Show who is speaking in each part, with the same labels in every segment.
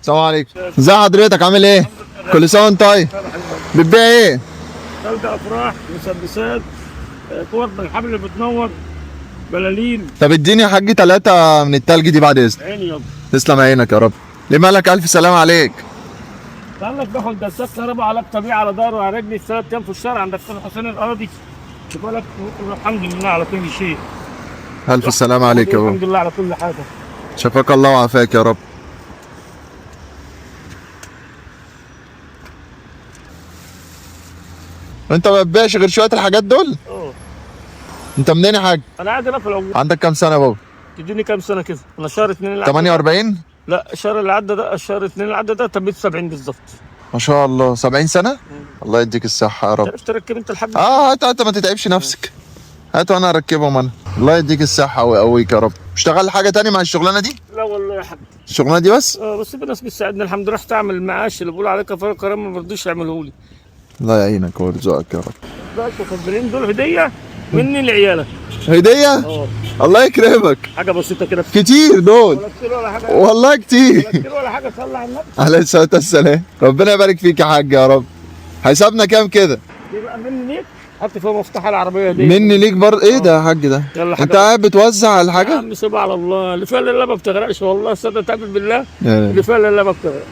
Speaker 1: السلام عليكم. ازي حضرتك عامل ايه؟ كل سنه وانت طيب. بتبيع ايه؟
Speaker 2: ثلج افراح، مسدسات، كور بالحبل اللي بتنور، بلالين.
Speaker 1: طب اديني يا حاج 3 من التلج دي بعد اذنك.
Speaker 2: عيني يابا.
Speaker 1: تسلم عينك يا رب. ليه مالك؟ الف سلام عليك.
Speaker 2: قال لك باخد دسات كهرباء علاج طبيعي على ظهري وعلى رجلي 3 ايام في الشارع عند دكتور حسين القاضي. يبقى لك الحمد لله على كل شيء.
Speaker 1: الف سلام عليك يا بابا.
Speaker 2: الحمد لله على كل حاجه.
Speaker 1: شفاك الله وعافاك يا رب. انت ما بتبيعش غير شويه الحاجات دول؟ انت منين يا حاج؟
Speaker 2: انا قاعد هنا في العمر.
Speaker 1: عندك كام سنه يا بابا؟
Speaker 2: تديني كام سنه كده؟ انا شهر 2 اللي عدى
Speaker 1: 48؟
Speaker 2: لا الشهر اللي عدى ده، الشهر 2 اللي عدى ده تميت 70 بالظبط.
Speaker 1: ما شاء الله 70 سنه؟ الله يديك الصحه يا رب.
Speaker 2: تعرف تركب انت الحبل؟
Speaker 1: هات هات ما تتعبش نفسك. هات وانا اركبهم انا. الله يديك الصحه ويقويك يا رب. اشتغل حاجه تاني مع الشغلانه دي؟
Speaker 2: لا والله يا حاج.
Speaker 1: الشغلانه دي بس؟
Speaker 2: بس في ناس بتساعدني الحمد لله. رحت اعمل المعاش اللي بيقولوا عليه كفاره كرامه ما رضوش يعملوه لي.
Speaker 1: الله يعينك ويرزقك يا رب.
Speaker 2: باشا الخبرين دول هديه مني لعيالك.
Speaker 1: هديه؟ الله يكرمك.
Speaker 2: حاجه بسيطه كده.
Speaker 1: كتير دول.
Speaker 2: ولا كتير ولا حاجه.
Speaker 1: والله كتير.
Speaker 2: ولا كتير ولا حاجه. صلي على النبي.
Speaker 1: عليه الصلاه والسلام. ربنا يبارك فيك يا حاج يا رب. حسابنا كام كده؟
Speaker 2: دي بقى مني ليك. حط فيها مفتاح العربيه دي.
Speaker 1: مني ليك برضه. ايه ده يا حاج ده؟
Speaker 2: يلا حاجة.
Speaker 1: انت قاعد بتوزع
Speaker 2: يا
Speaker 1: الحاجه؟
Speaker 2: عم سيبها على الله. اللي فيها لله ما بتغرقش والله. صدق تعبد بالله. اللي فيها لله ما بتغرق.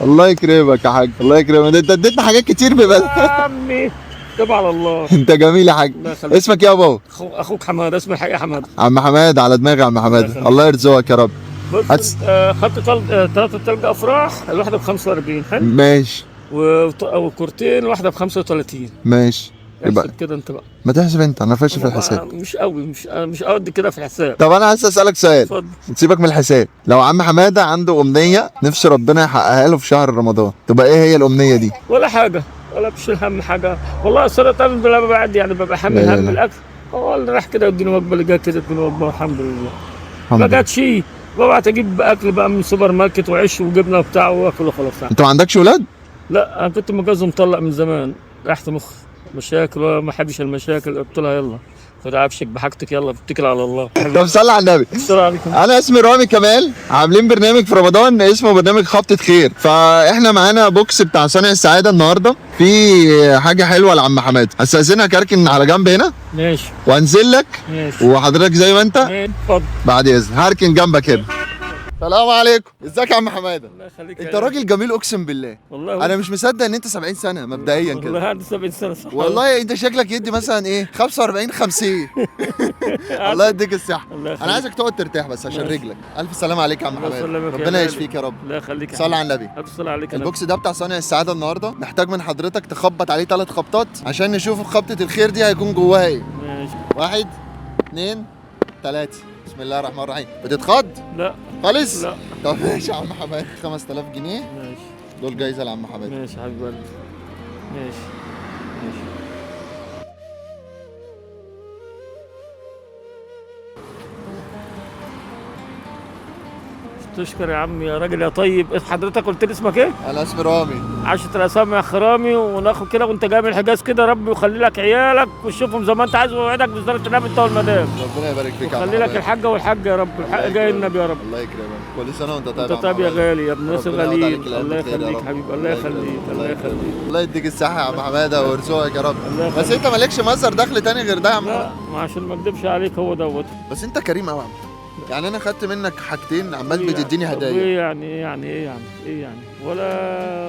Speaker 1: الله يكرمك يا حاج. الله يكرمك. انت اديتنا حاجات كتير ببلاش.
Speaker 2: يا عمي سيبها على الله.
Speaker 1: انت جميل يا حاج. اسمك ايه يا بابا؟
Speaker 2: اخوك حماد. اسمي الحقيقه حماد.
Speaker 1: عم حماد. على دماغي يا عم حماد. الله يرزقك يا رب.
Speaker 2: بص خدت 3 تلج افراح. الواحده ب 45. حلو.
Speaker 1: ماشي.
Speaker 2: وكورتين الواحده ب 35.
Speaker 1: ماشي. يبقى
Speaker 2: احسب كده انت بقى.
Speaker 1: ما تحسب انت. انا فاشل في الحساب.
Speaker 2: مش قوي. مش قد كده في الحساب.
Speaker 1: طب انا عايز اسالك سؤال.
Speaker 2: اتفضل.
Speaker 1: سيبك من الحساب. لو عم حماده عنده امنيه نفسه ربنا يحققها له في شهر رمضان، تبقى ايه هي الامنيه دي؟
Speaker 2: ولا حاجه. ولا بشيل هم حاجه والله. الصلاه لما بعد يعني ببقى حامل هم الاكل. والله راح كده اديني وجبه اللي جت كده اديني وجبه والحمد لله. ما جاتش ببعت اجيب اكل بقى من السوبر ماركت وعيش وجبنه وبتاع واكل وخلاص.
Speaker 1: انت ما عندكش ولاد؟
Speaker 2: لا انا كنت متجوز ومطلق من زمان. رحت مشاكل وما احبش المشاكل. قلت لها يلا خد عفشك بحاجتك يلا اتكل على الله.
Speaker 1: طب صلي على النبي.
Speaker 2: السلام عليكم.
Speaker 1: انا اسمي رامي كمال. عاملين برنامج في رمضان اسمه برنامج خبطة خير، فاحنا معانا بوكس بتاع صانع السعاده النهارده في حاجه حلوه لعم حماد. هستاذنك اركن على جنب هنا.
Speaker 2: ماشي.
Speaker 1: وانزل لك.
Speaker 2: ماشي.
Speaker 1: وحضرتك زي ما انت.
Speaker 2: اتفضل.
Speaker 1: بعد اذن هركن جنبك هنا. السلام عليكم. ازيك يا عم حماده؟
Speaker 2: الله يخليك.
Speaker 1: انت راجل جميل اقسم بالله.
Speaker 2: والله
Speaker 1: انا مش مصدق ان انت 70 سنه مبدئيا كده.
Speaker 2: والله عندي 70 سنه صح.
Speaker 1: والله انت شكلك يدي مثلا ايه 45 50. الله يديك الصحه. انا عايزك تقعد ترتاح بس عشان رجلك. الف سلام عليك يا عم حماد. ربنا يشفيك يا رب.
Speaker 2: الله يخليك.
Speaker 1: صلي على النبي.
Speaker 2: صلي عليك.
Speaker 1: البوكس ده بتاع صانع السعاده النهارده محتاج من حضرتك تخبط عليه 3 خبطات عشان نشوف خبطه الخير دي هيكون جواها ايه.
Speaker 2: ماشي.
Speaker 1: 1 2 3. بسم الله الرحمن الرحيم. بتتخض؟
Speaker 2: لا
Speaker 1: خالص؟
Speaker 2: لا.
Speaker 1: طب ماشي يا عم حماد. 5000 جنيه
Speaker 2: ماشي.
Speaker 1: دول جايزه لعم حماد.
Speaker 2: ماشي حبيب قلبي. ماشي. ماشي. تشكر يا عم يا راجل يا طيب. حضرتك قلت لي اسمك ايه؟
Speaker 1: انا اسمي رامي.
Speaker 2: 10 اسامي يا خرامي. وناخد كده وانت جاي من الحجاز كده ربي يخلي لك عيالك وتشوفهم زي ما انت عايز ويوعدك بوزاره النبي انت والمدام.
Speaker 1: ربنا يبارك فيك يا عم
Speaker 2: وخلي لك الحاجه والحاج يا رب. الحق جاي النبي يا رب.
Speaker 1: الله يكرمك. كل سنه وانت طيب.
Speaker 2: انت طيب يا غالي يا ابن ناس الغاليين. الله
Speaker 1: الله
Speaker 2: يخليك حبيبي. الله يخليك. الله يخليك.
Speaker 1: الله يديك الصحه يا عم حماده ويرزقك يا رب.
Speaker 2: الله
Speaker 1: بس انت مالكش مصدر دخل تاني غير ده يا عم.
Speaker 2: لا ما عشان ما اكدبش عليك هو دوت.
Speaker 1: بس انت كريم قوي يا عم. يعني انا خدت منك حاجتين عمال
Speaker 2: إيه
Speaker 1: بتديني
Speaker 2: يعني؟
Speaker 1: هدايا.
Speaker 2: ايه يعني ايه يعني ايه يعني ايه يعني ولا.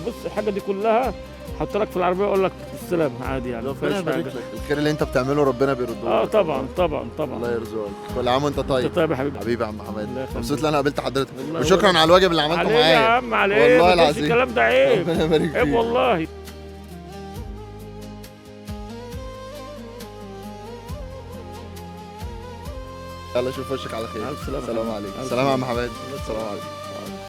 Speaker 2: بص الحاجه دي كلها حط لك في العربيه اقول لك السلام عادي يعني.
Speaker 1: ربنا يبارك لك. الخير اللي انت بتعمله ربنا بيرده لك.
Speaker 2: طبعا طبعا طبعا.
Speaker 1: الله يرزقك. كل عام وانت طيب.
Speaker 2: انت طيب يا حبيبي.
Speaker 1: حبيبي يا عم حماد.
Speaker 2: الله يخليك.
Speaker 1: مبسوط ان انا قابلت حضرتك.
Speaker 2: والله
Speaker 1: وشكرا على الواجب اللي عملته
Speaker 2: عليه
Speaker 1: معايا.
Speaker 2: يا عم عليه.
Speaker 1: والله
Speaker 2: ما تقولش
Speaker 1: العظيم.
Speaker 2: الكلام ده عيب.
Speaker 1: ربنا يبارك فيك.
Speaker 2: عيب والله.
Speaker 1: يلا شوف وشك على خير.
Speaker 2: مع السلامة.
Speaker 1: السلام عليكم. السلام يا عم حماد. السلام عليكم.